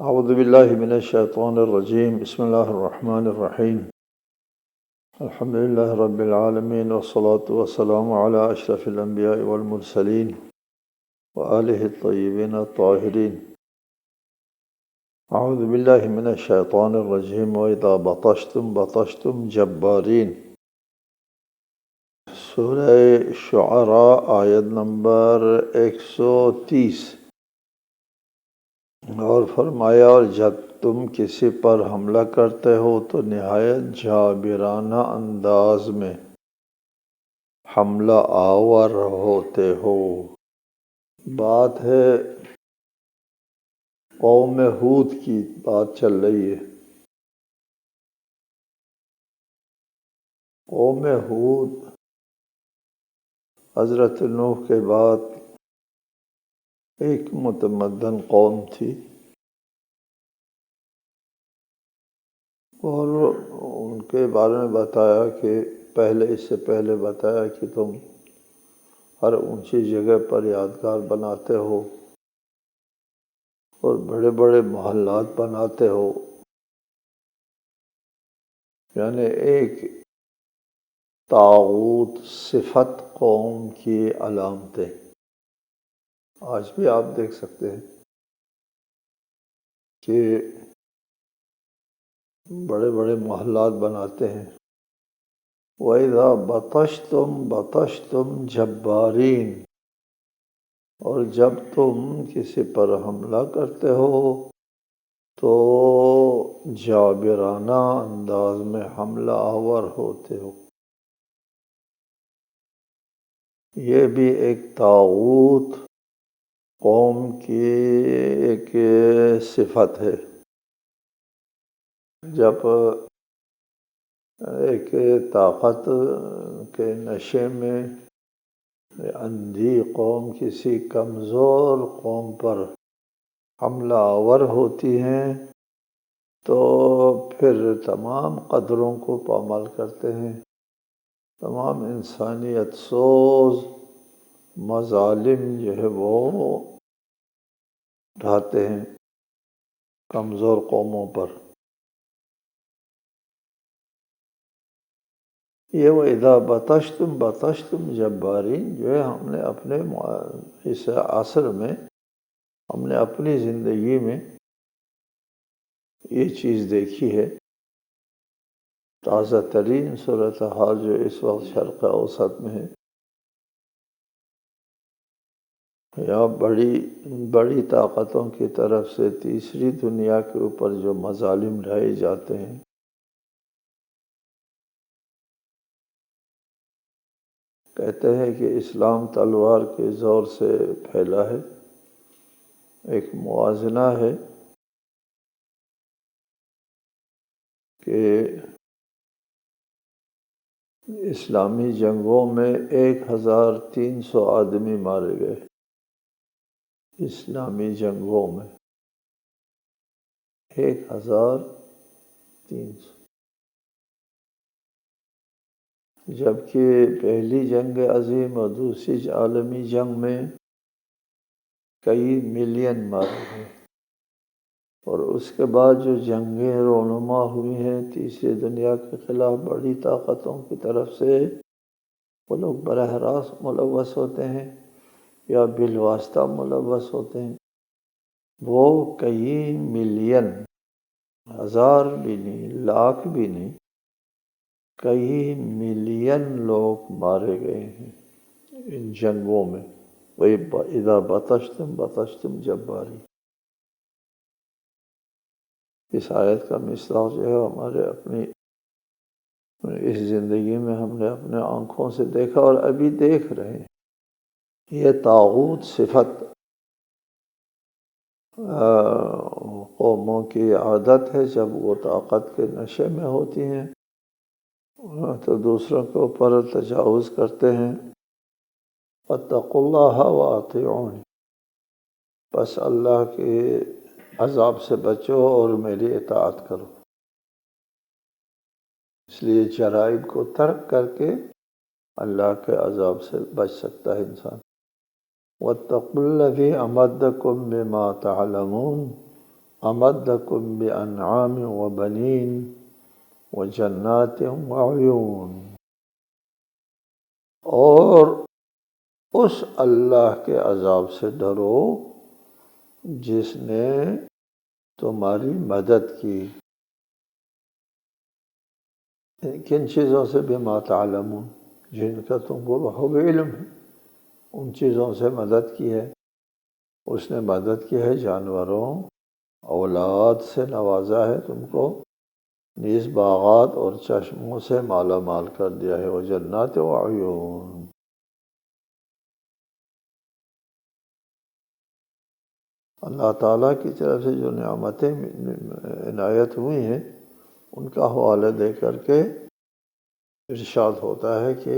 اعوذ باللہ من الشیطان الرجیم بسم اللہ الرحمن الرحیم الحمد للہ رب العالمین والصلاة والسلام علی اشرف الانبیاء والمرسلین وآلہ الطیبین الطاہرین اعوذ باللہ من الشیطان الرجیم وَإِذَا بَطَشْتُمْ بَطَشْتُمْ جَبَّارِينَ سورہ شعراء آیت نمبر 130 اور فرمایا، اور جب تم کسی پر حملہ کرتے ہو تو نہایت جابرانہ انداز میں حملہ آور ہوتے ہو۔ بات ہے قوم ہود کی بات چل رہی ہے۔ قوم ہود حضرت نوح کے بعد ایک متمدن قوم تھی، اور ان کے بارے میں بتایا کہ اس سے پہلے بتایا کہ تم ہر اونچی جگہ پر یادگار بناتے ہو اور بڑے بڑے محلات بناتے ہو، یعنی ایک طاغوت صفت قوم کی علامتیں آج بھی آپ دیکھ سکتے ہیں کہ بڑے بڑے محلات بناتے ہیں۔ وَإِذَا بَطَشْتُمْ بَطَشْتُمْ جَبَّارِينَ، اور جب تم کسی پر حملہ کرتے ہو تو جابرانہ انداز میں حملہ آور ہوتے ہو۔ یہ بھی ایک طاغوت قوم کی ایک صفت ہے۔ جب ایک طاقت کے نشے میں اندھی قوم کسی کمزور قوم پر حملہ آور ہوتی ہیں تو پھر تمام قدروں کو پامال کرتے ہیں، تمام انسانیت سوز مظالم جو ہے وہ ڈھاتے ہیں کمزور قوموں پر۔ یہ وَإِذَا بَطَشْتُمْ بَطَشْتُمْ جَبَّارِينَ جو ہے، ہم نے اپنے اس عصر میں، ہم نے اپنی زندگی میں یہ چیز دیکھی ہے۔ تازہ ترین صورتحال جو اس وقت شرق اوسط میں ہے، یا بڑی طاقتوں کی طرف سے تیسری دنیا کے اوپر جو مظالم ڈھائے جاتے ہیں، کہتے ہیں کہ اسلام تلوار کے زور سے پھیلا ہے۔ ایک موازنہ ہے کہ اسلامی جنگوں میں 1300 آدمی مارے گئے، اسلامی جنگوں میں 1300، جبکہ پہلی جنگ عظیم اور دوسری عالمی جنگ میں کئی ملین مارے گئے، اور اس کے بعد جو جنگیں رونما ہوئی ہیں تیسری دنیا کے خلاف بڑی طاقتوں کی طرف سے، وہ لوگ براہ راست ملوث ہوتے ہیں یا بالواسطہ ملوث ہوتے ہیں، وہ کئی ملین، ہزار بھی نہیں، لاکھ بھی نہیں، کئی ملین لوگ مارے گئے ہیں ان جنگوں میں۔ وَإِذَا بَطَشْتُمْ بَطَشْتُمْ جَبَّارِينَ، اس آیت کا مصداق جو ہے ہمارے اپنی اس زندگی میں ہم نے اپنے آنکھوں سے دیکھا اور ابھی دیکھ رہے ہیں۔ یہ طاغوت صفت قوموں کی عادت ہے، جب وہ طاقت کے نشے میں ہوتی ہیں تو دوسروں کے اوپر تجاوز کرتے ہیں۔ فَاتَّقُوا اللَّهَ وَأَطِیعُونِ، بس اللہ کے عذاب سے بچو اور میری اطاعت کرو۔ اس لیے جرائم کو ترک کر کے اللہ کے عذاب سے بچ سکتا ہے انسان۔ وَاتَّقُوا الَّذِی أَمَدَّکُم بِمَا تَعْلَمُونَ، امدکم بانعام وبنین وجنات وعیون، اور اس اللہ کے عذاب سے ڈرو جس نے تمہاری مدد کی۔ کن چیزوں سے؟ بما تعلمون، جن کا تم کو بخوب علم ہے، ان چیزوں سے مدد کی ہے۔ اس نے مدد کی ہے جانوروں، اولاد سے نوازا ہے تم کو، نیز باغات اور چشموں سے مالا مال کر دیا ہے، وجنات وعیون۔ اللہ تعالیٰ کی طرف سے جو نعمتیں عنایت ہوئی ہیں ان کا حوالہ دے کر کے ارشاد ہوتا ہے کہ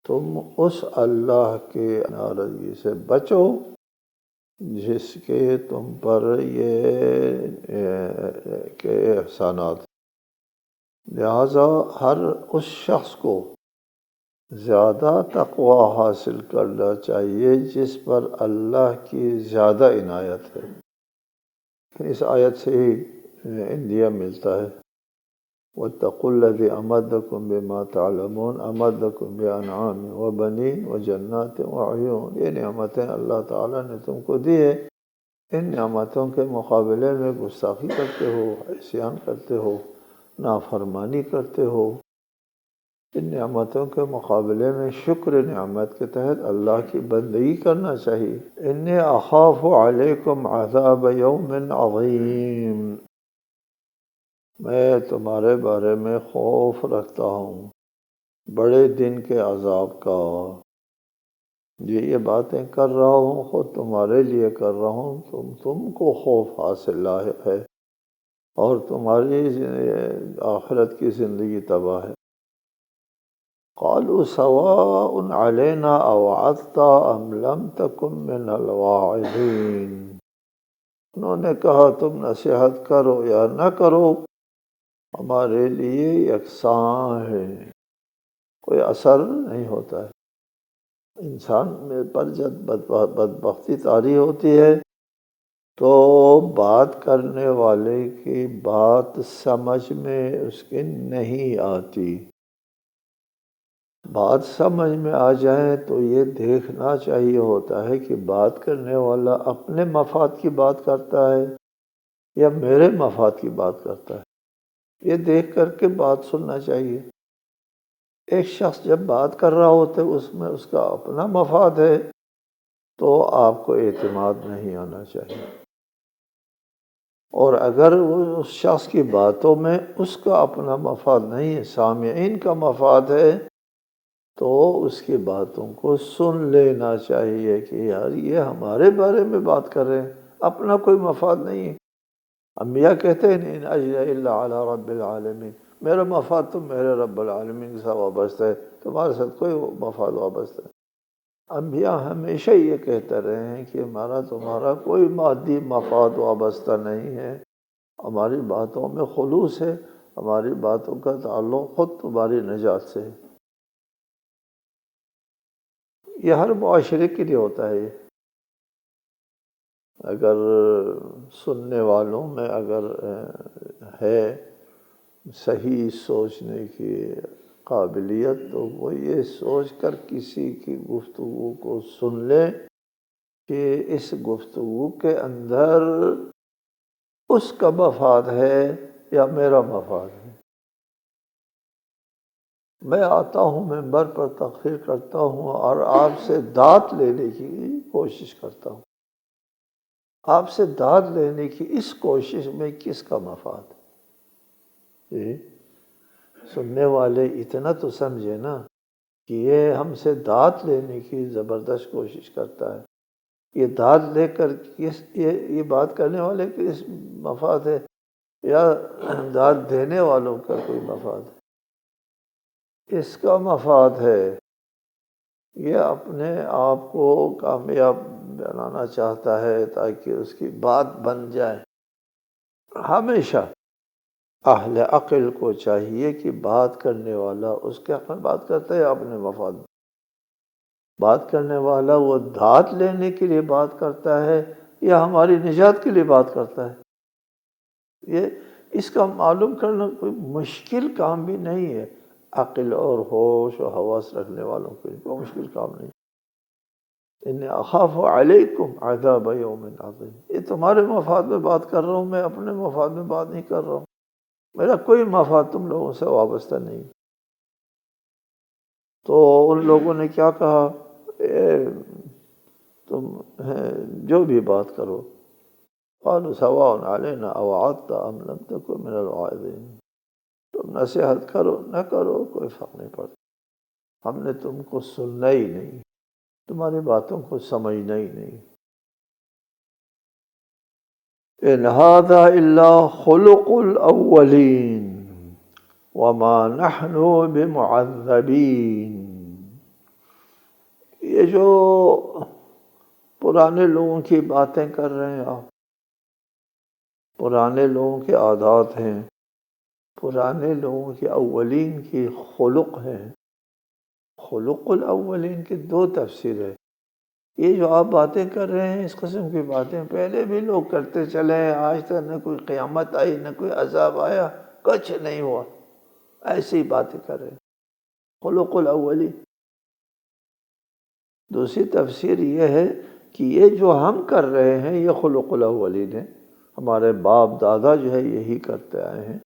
تم اس اللہ کے ناراضگی سے بچو جس کے تم پر یہ کہ احسانات، لہذا ہر اس شخص کو زیادہ تقوی حاصل کرنا چاہیے جس پر اللہ کی زیادہ عنایت ہے۔ اس آیت سے ہی اندیا ملتا ہے، وَاتَّقُوا الَّذِي أَمَدَّكُم بِمَا تَعْلَمُونَ أَمَدَّكُم بِأَنْعَامٍ وَبَنِينَ وَجَنَّاتٍ وَعُيُونٍ۔ یہ نعمتیں اللہ تعالیٰ نے تم کو دی ہے، ان نعمتوں کے مقابلے میں گستاخی کرتے ہو، عصیان کرتے ہو، نافرمانی کرتے ہو۔ ان نعمتوں کے مقابلے میں شکر نعمت کے تحت اللہ کی بندگی کرنا چاہیے۔ انی اخاف علیکم عذاب یوم عظیم، میں تمہارے بارے میں خوف رکھتا ہوں بڑے دن کے عذاب کا۔ یہ باتیں کر رہا ہوں خود تمہارے لیے کر رہا ہوں، تم کو خوف حاصل لاحق ہے اور تمہاری آخرت کی زندگی تباہ ہے۔ قالوا سواء علینا اوعظت ام لم تکن من الواعظین، انہوں نے کہا تم نصیحت کرو یا نہ کرو ہمارے لیے یکساں ہے، کوئی اثر نہیں ہوتا ہے۔ انسان میں پر جب بدبختی طاری ہوتی ہے تو بات کرنے والے کی بات سمجھ میں اس کے نہیں آتی۔ بات سمجھ میں آ جائے تو یہ دیکھنا چاہیے ہوتا ہے کہ بات کرنے والا اپنے مفاد کی بات کرتا ہے یا میرے مفاد کی بات کرتا ہے، یہ دیکھ کر کے بات سننا چاہیے۔ ایک شخص جب بات کر رہا ہوتا ہے اس میں اس کا اپنا مفاد ہے تو آپ کو اعتماد نہیں آنا چاہیے، اور اگر وہ اس شخص کی باتوں میں اس کا اپنا مفاد نہیں ہے، سامعین کا مفاد ہے، تو اس کی باتوں کو سن لینا چاہیے کہ یار یہ ہمارے بارے میں بات کر رہے ہیں، اپنا کوئی مفاد نہیں ہے۔ انبیاء کہتے ہیں ان اجر الا علی رب العالمین، میرا مفاد تو میرے رب العالمین کے ساتھ وابستہ ہے، تمہارے ساتھ کوئی مفاد وابستہ ہے۔ انبیاء ہمیشہ یہ کہتے رہے ہیں کہ ہمارا تمہارا کوئی مادی مفاد وابستہ نہیں ہے، ہماری باتوں میں خلوص ہے، ہماری باتوں کا تعلق خود تمہاری نجات سے ہے۔ یہ ہر معاشرے کے لیے ہوتا ہے۔ اگر سننے والوں میں اگر ہے صحیح سوچنے کی قابلیت تو وہ یہ سوچ کر کسی کی گفتگو کو سن لے کہ اس گفتگو کے اندر اس کا مفاد ہے یا میرا مفاد ہے۔ میں آتا ہوں ممبر پر تقریر کرتا ہوں اور آپ سے داد لینے کی کوشش کرتا ہوں، آپ سے داد لینے کی اس کوشش میں کس کا مفاد ہے؟ سننے والے اتنا تو سمجھے نا کہ یہ ہم سے داد لینے کی زبردست کوشش کرتا ہے، یہ داد لے کر یہ بات کرنے والے کا اس مفاد ہے یا داد دینے والوں کا کوئی مفاد ہے؟ اس کا مفاد ہے، یہ اپنے آپ کو کامیاب بنانا چاہتا ہے تاکہ اس کی بات بن جائے۔ ہمیشہ اہل عقل کو چاہیے کہ بات کرنے والا اس کے حق میں بات کرتا ہے اپنے مفاد میں، بات کرنے والا وہ داد لینے کے لیے بات کرتا ہے یا ہماری نجات کے لیے بات کرتا ہے؟ یہ اس کا معلوم کرنا کوئی مشکل کام بھی نہیں ہے، عقل اور ہوش و حواس رکھنے والوں کے لیے کوئی مشکل کام نہیں۔ انی اخاف علیکم عذاب یوم عظیم، یہ تمہارے مفاد میں بات کر رہا ہوں، میں اپنے مفاد میں بات نہیں کر رہا ہوں، میرا کوئی مفاد تم لوگوں سے وابستہ نہیں۔ تو ان لوگوں نے کیا کہا، تم جو بھی بات کرو، قالوا سواء علینا اوعظت ام لم تکن من الواعظین، تم نصیحت کرو نہ کرو کوئی فرق نہیں پڑتا، ہم نے تم کو سننا ہی نہیں، تمہاری باتوں کو سمجھنا ہی نہیں۔ ان ھذا الا خلق الاولین وما نحن بمعذبین، یہ جو پرانے لوگوں کی باتیں کر رہے ہیں آپ، پرانے لوگوں کے عادات ہیں، پرانے لوگوں کے اولین کی خلق ہیں۔ خلق الاولین کی دو تفسیر ہے۔ یہ جو آپ باتیں کر رہے ہیں، اس قسم کی باتیں پہلے بھی لوگ کرتے چلے ہیں، آج تک نہ کوئی قیامت آئی نہ کوئی عذاب آیا، کچھ نہیں ہوا، ایسی باتیں کر رہے ہیں، خلق الاولین۔ دوسری تفسیر یہ ہے کہ یہ جو ہم کر رہے ہیں یہ خلق الاولین ہے، ہمارے باپ دادا جو ہے یہی کرتے آئے ہیں،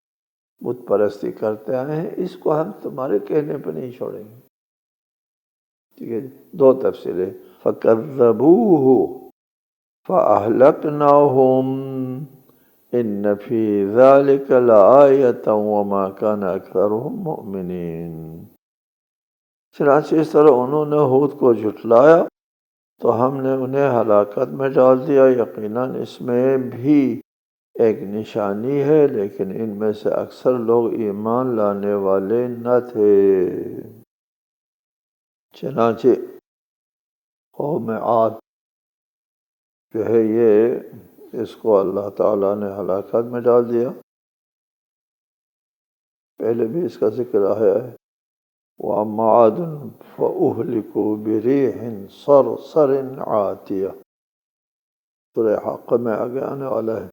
بت پرستی کرتے آئے ہیں، اس کو ہم تمہارے کہنے پہ نہیں چھوڑیں گے۔ ٹھیک ہے، دو تفسیریں، فَكَذَّبُوهُ فَأَهْلَكْنَاهُمْ إِنَّ فِي ذَلِكَ لَآيَةً وَمَا كَانَ أَكْثَرُهُم مُؤْمِنِينَ۔ چنانچہ اس طرح انہوں نے ہود کو جھٹلایا تو ہم نے انہیں ہلاکت میں ڈال دیا، یقیناً اس میں بھی ایک نشانی ہے، لیکن ان میں سے اکثر لوگ ایمان لانے والے نہ تھے۔ چنانچہ قوم عاد جو ہے یہ اس کو اللہ تعالیٰ نے ہلاکت میں ڈال دیا، پہلے بھی اس کا ذکر آیا ہے۔ وَأَمَّا عَادٌ فَأُهْلِكُوا بِرِيحٍ صَرْصَرٍ عَاتِيَةٍ، سورہ حق میں آگے آنے والا ہے۔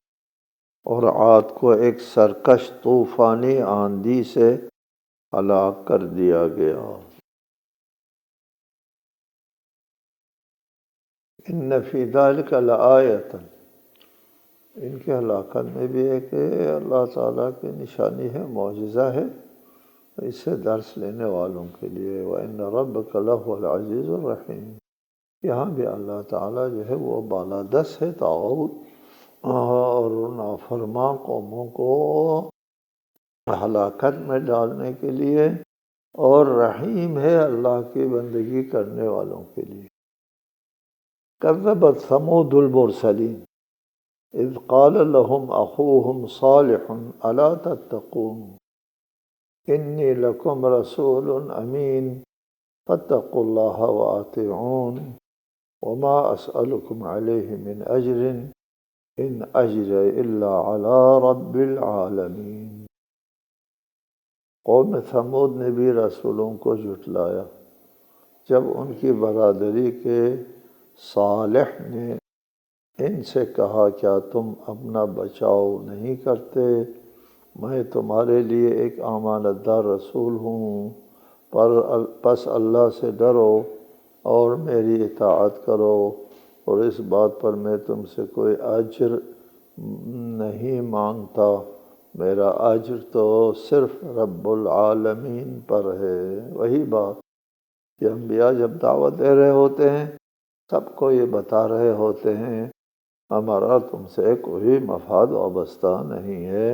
اور عاد کو ایک سرکش طوفانی آندھی سے ہلاک کر دیا گیا۔ ان فی ذلک لآیۃ، ان کی ہلاکت میں بھی ایک اللہ تعالیٰ کی نشانی ہے، معجزہ ہے، اس سے درس لینے والوں کے لیے۔ وَإِنَّ رَبَّكَ لَهُوَ الْعَزِيزُ الرَّحِيمُ، یہاں بھی اللہ تعالیٰ جو ہے وہ بالادست ہے طاغوت اور نافرمان قوموں کو ہلاکت میں ڈالنے کے لیے، اور رحیم ہے اللہ کی بندگی کرنے والوں کے لیے۔ كذبت ثمود المرسلين إذ قال لهم أخوهم صالح ألا تتقون إني لكم رسول أمين فاتقوا الله وأطيعون وما أسألكم عليه من أجر إن أجري إلا على رب العالمين۔ قوم ثمود نے بھی رسولوں کو جھٹلایا جب ان کی برادری کے صالح نے ان سے کہا، کیا تم اپنا بچاؤ نہیں کرتے؟ میں تمہارے لیے ایک امانت دار رسول ہوں، پس اللہ سے ڈرو اور میری اطاعت کرو، اور اس بات پر میں تم سے کوئی اجر نہیں مانگتا، میرا اجر تو صرف رب العالمین پر ہے۔ وہی بات کہ انبیاء جب دعوت دے رہے ہوتے ہیں، سب کو یہ بتا رہے ہوتے ہیں ہمارا تم سے کوئی مفاد وابستہ نہیں ہے،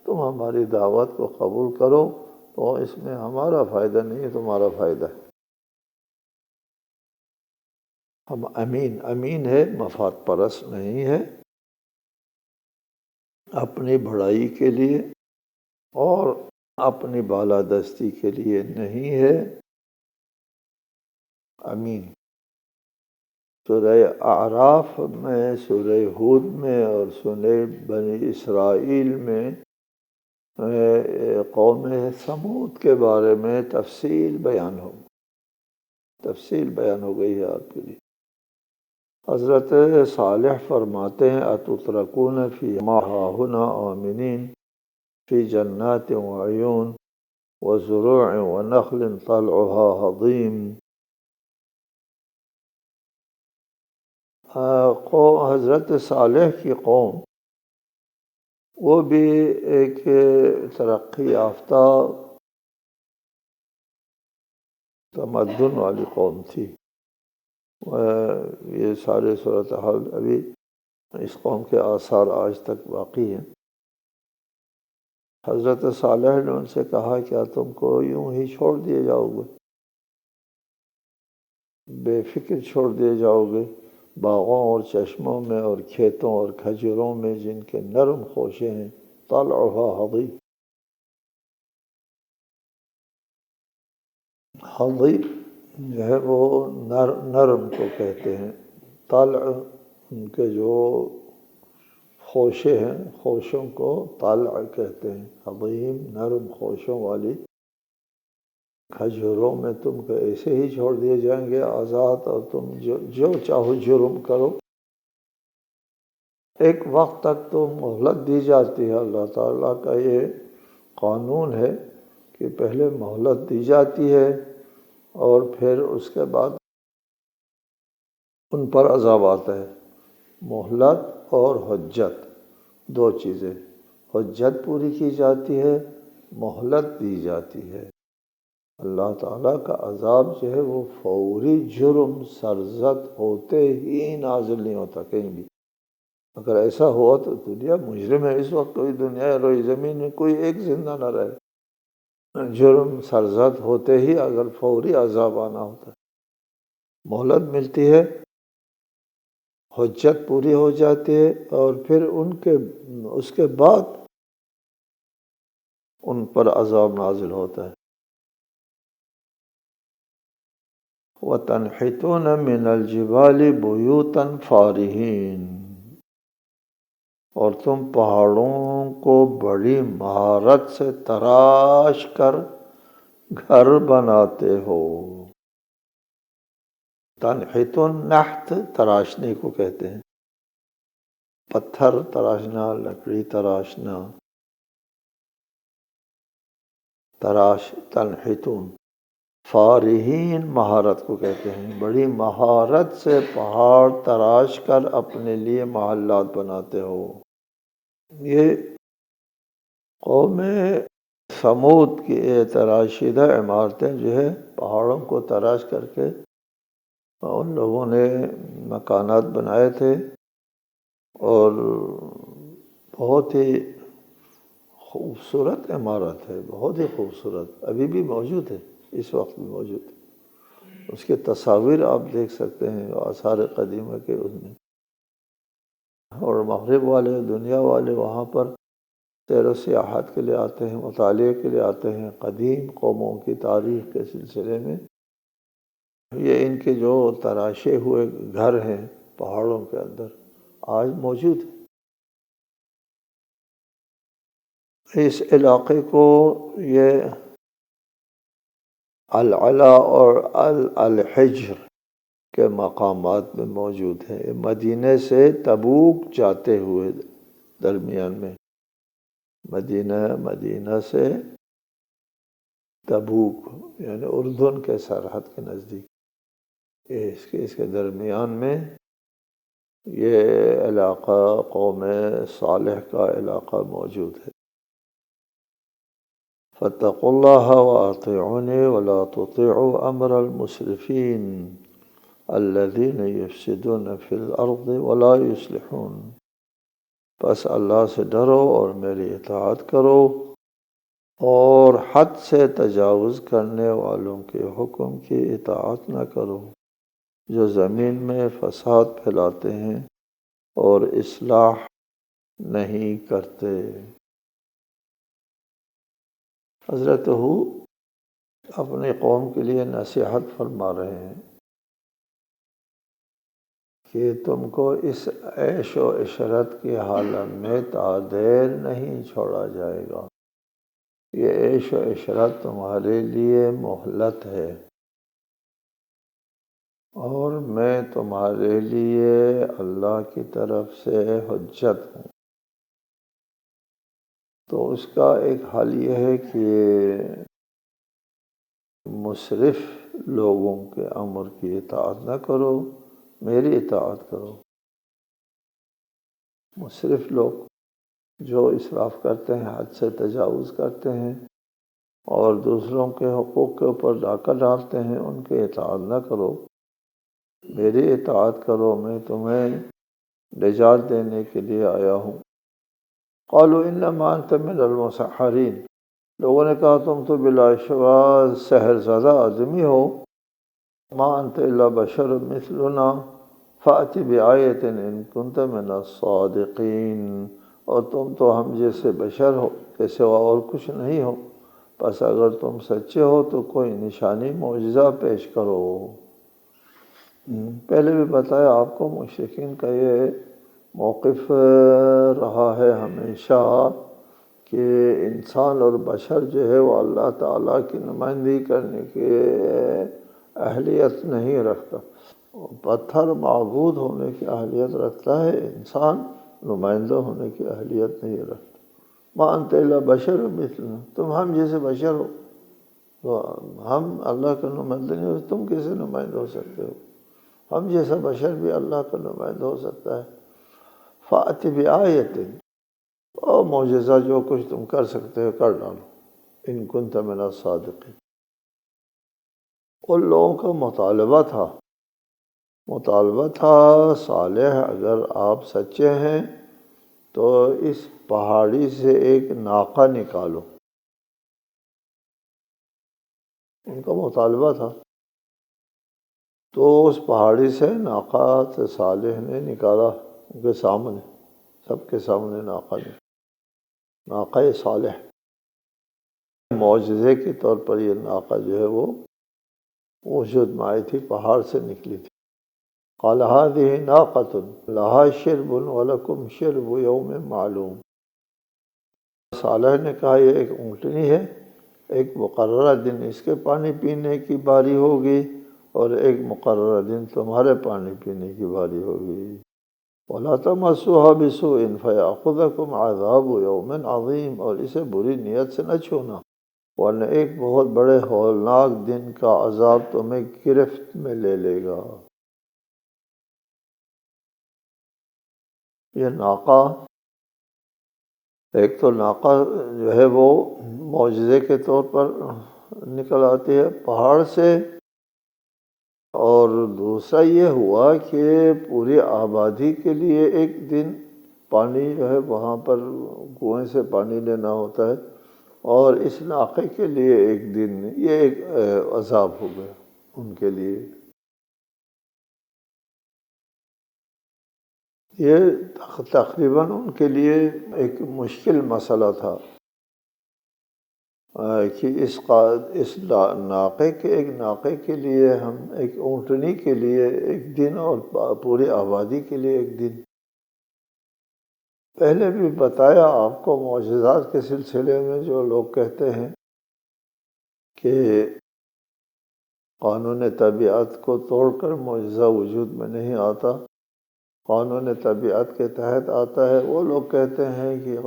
تم ہماری دعوت کو قبول کرو تو اس میں ہمارا فائدہ نہیں ہے، تمہارا فائدہ ہے۔ ہم امین ہے، مفاد پرست نہیں ہے، اپنی بڑائی کے لیے اور اپنی بالادستی کے لیے نہیں ہے، امین۔ سورہ اعراف میں، سورہ ہود میں اور سورہ بنی اسرائیل میں قوم ثمود کے بارے میں تفصیل بیان ہو گئی ہے آپ کے لیے۔ حضرت صالح فرماتے ہیں اتترکون فی ما ہاہنا آمنین فی جنات وعیون وزروع ونخل طلعها ہضیم۔ حضرت صالح کی قوم وہ بھی ایک ترقی یافتہ تمدن والی قوم تھی۔ یہ سارے صورتحال ابھی اس قوم کے آثار آج تک باقی ہیں۔ حضرت صالح نے ان سے کہا کیا تم کو یوں ہی چھوڑ دیے جاؤ گے، بے فکر چھوڑ دیے جاؤ گے باغوں اور چشموں میں اور کھیتوں اور کھجوروں میں جن کے نرم خوشے ہیں، طلعها ہضیم۔ ہضیم جو ہے وہ نرم کو کہتے ہیں، طلع ان کے جو خوشے ہیں، خوشوں کو طلع کہتے ہیں، ہضیم نرم خوشوں والی کھجوروں میں تم کو ایسے ہی چھوڑ دیے جائیں گے آزاد، اور تم جو چاہو جرم کرو۔ ایک وقت تک تو مہلت دی جاتی ہے، اللہ تعالیٰ کا یہ قانون ہے کہ پہلے مہلت دی جاتی ہے اور پھر اس کے بعد ان پر عذاب آتا ہے۔ مہلت اور حجت دو چیزیں، حجت پوری کی جاتی ہے، مہلت دی جاتی ہے۔ اللہ تعالیٰ کا عذاب جو ہے وہ فوری جرم سرزد ہوتے ہی نازل نہیں ہوتا کہیں بھی۔ اگر ایسا ہوا تو دنیا مجرم ہے، اس وقت کوئی دنیا روئی زمین میں کوئی ایک زندہ نہ رہے۔ جرم سرزد ہوتے ہی اگر فوری عذاب آنا ہوتا ہے، مہلت ملتی ہے، حجت پوری ہو جاتی ہے، اور پھر اس کے بعد ان پر عذاب نازل ہوتا ہے۔ وَتَنْحِتُونَ مِنَ الْجِبَالِ بُيُوتًا فَارِهِينَ، اور تم پہاڑوں کو بڑی مہارت سے تراش کر گھر بناتے ہو۔ تنحتون نحت تراشنے کو کہتے ہیں، پتھر تراشنا، لکڑی تراشنا، تراش تنحتون۔ فارہین مہارت کو کہتے ہیں، بڑی مہارت سے پہاڑ تراش کر اپنے لیے محلات بناتے ہو۔ یہ قوم ثمود کی تراشیدہ عمارتیں جو ہے پہاڑوں کو تراش کر کے ان لوگوں نے مکانات بنائے تھے، اور بہت ہی خوبصورت عمارت ہے، بہت ہی خوبصورت، ابھی بھی موجود ہے، اس وقت بھی موجود ہے۔ اس کے تصاویر آپ دیکھ سکتے ہیں آثار قدیمہ کے اس میں، اور مغرب والے دنیا والے وہاں پر سیر و سیاحت کے لیے آتے ہیں، مطالعے کے لیے آتے ہیں، قدیم قوموں کی تاریخ کے سلسلے میں۔ یہ ان کے جو تراشے ہوئے گھر ہیں پہاڑوں کے اندر آج موجود ہیں۔ اس علاقے کو یہ العلا اور الحجر کے مقامات میں موجود ہے، مدینہ سے تبوک جاتے ہوئے درمیان میں، مدینہ سے تبوک یعنی اردن کے سرحد کے نزدیک، اس کے درمیان میں یہ علاقہ قوم صالح کا علاقہ موجود ہے۔ فاتقوا اللہ واطیعونی ولا تطیعوا امر المسرفین الذین یفسدون فی الارض ولا یصلحون، بس اللہ سے ڈرو اور میری اطاعت کرو، اور حد سے تجاوز کرنے والوں کے حکم کی اطاعت نہ کرو، جو زمین میں فساد پھیلاتے ہیں اور اصلاح نہیں کرتے۔ حضرت ہود اپنی قوم کے لیے نصیحت فرما رہے ہیں کہ تم کو اس عیش و عشرت کی حالت میں تعدیر نہیں چھوڑا جائے گا، یہ عیش و عشرت تمہارے لیے مہلت ہے۔ اور میں تمہارے لیے اللہ کی طرف سے حجت ہوں۔ تو اس کا ایک حل یہ ہے کہ مسرف لوگوں کے امر کی اطاعت نہ کرو، میری اطاعت کرو۔ مسرف لوگ جو اسراف کرتے ہیں، حد سے تجاوز کرتے ہیں اور دوسروں کے حقوق کے اوپر ڈاکہ ڈالتے ہیں، ان کی اطاعت نہ کرو، میری اطاعت کرو، میں تمہیں نجات دینے کے لیے آیا ہوں۔ قالوا انما انت من المسحرین، لوگوں نے کہا تم تو بلا شبہ سحر زدہ آدمی ہو۔ ما انت الا بشر مثلنا فأت بآیۃ ان کنت من الصادقین، اور تم تو ہم جیسے بشر ہو کے سوا اور کچھ نہیں ہو، بس اگر تم سچے ہو تو کوئی نشانی معجزہ پیش کرو۔ پہلے بھی بتایا آپ کو، مشرکین کا یہ موقف رہا ہے ہمیشہ کہ انسان اور بشر جو ہے وہ اللہ تعالیٰ کی نمائندگی کرنے کی اہلیت نہیں رکھتا۔ پتھر معبود ہونے کی اہلیت رکھتا ہے، انسان نمائندہ ہونے کی اہلیت نہیں رکھتا۔ ما انت الا بشر مثلنا، تم ہم جیسے بشر ہو، تو ہم اللہ کا نمائندہ نہیں ہو، تم کیسے نمائندہ ہو سکتے ہو؟ ہم جیسا بشر بھی اللہ کا نمائندہ ہو سکتا ہے۔ فأت بآیۃ، اور معجزہ جو کچھ تم کر سکتے ہو کر ڈالو، ان کنت من الصادقین۔ ان لوگوں کا مطالبہ تھا صالح اگر آپ سچے ہیں تو اس پہاڑی سے ایک ناقہ نکالو، ان کا مطالبہ تھا۔ تو اس پہاڑی سے ناقہ صالح نے نکالا، ان کے سامنے، سب کے سامنے ناقہ صالح، معجزے کے طور پر یہ ناقہ جو ہے وہ وجود میں آئی تھی، پہاڑ سے نکلی تھی۔ قال هذه ناقة لها شرب ولكم شرب یوم معلوم، صالح نے کہا یہ ایک اونٹنی ہے، ایک مقررہ دن اس کے پانی پینے کی باری ہوگی اور ایک مقررہ دن تمہارے پانی پینے کی باری ہوگی۔ وَلَا تَمَسُّوهَا بِسُوءٍ فَيَأْخُذَكُمْ عَذَابُ يَوْمٍ عَظِيمٍ، اور اسے بری نیت سے نہ چھونا ورنہ ایک بہت بڑے ہولناک دن کا عذاب تمہیں گرفت میں لے لے گا۔ یہ ناقہ، ایک تو ناقہ جو ہے وہ معجزے کے طور پر نکل آتی ہے پہاڑ سے، اور دوسرا یہ ہوا کہ پوری آبادی کے لیے ایک دن پانی جو ہے وہاں پر کنویں سے پانی لینا ہوتا ہے، اور اس ناقے کے لیے ایک دن، یہ ایک عذاب ہو گیا ان کے لیے۔ یہ تقریباً ان کے لیے ایک مشکل مسئلہ تھا کہ اس ناقے کے لیے ہم، ایک اونٹنی کے لیے ایک دن اور پوری آبادی کے لیے ایک دن۔ پہلے بھی بتایا آپ کو معجزات کے سلسلے میں جو لوگ کہتے ہیں کہ قانون طبیعت کو توڑ کر معجزہ وجود میں نہیں آتا، قانون طبیعت کے تحت آتا ہے، وہ لوگ کہتے ہیں کہ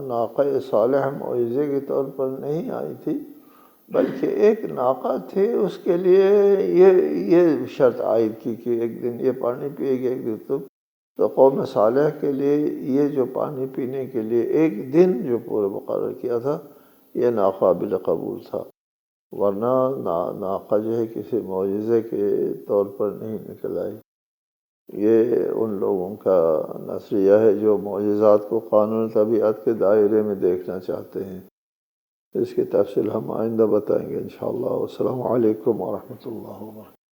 ناقہ صالح معجزے کے طور پر نہیں آئی تھی بلکہ ایک ناقہ تھی، اس کے لیے یہ شرط عائد کی کہ ایک دن یہ پانی پیے گی، ایک دن تم۔ تو قوم صالح کے لیے یہ جو پانی پینے کے لیے ایک دن جو پورا مقرر کیا تھا یہ ناقابل قبول تھا، ورنہ ناقہ جو ہے کسی معجزے کے طور پر نہیں نکل آئی۔ یہ ان لوگوں کا نظریہ ہے جو معجزات کو قانون طبیعت کے دائرے میں دیکھنا چاہتے ہیں۔ اس کی تفصیل ہم آئندہ بتائیں گے انشاءاللہ۔ والسلام علیکم ورحمۃ اللہ وبرکاتہ۔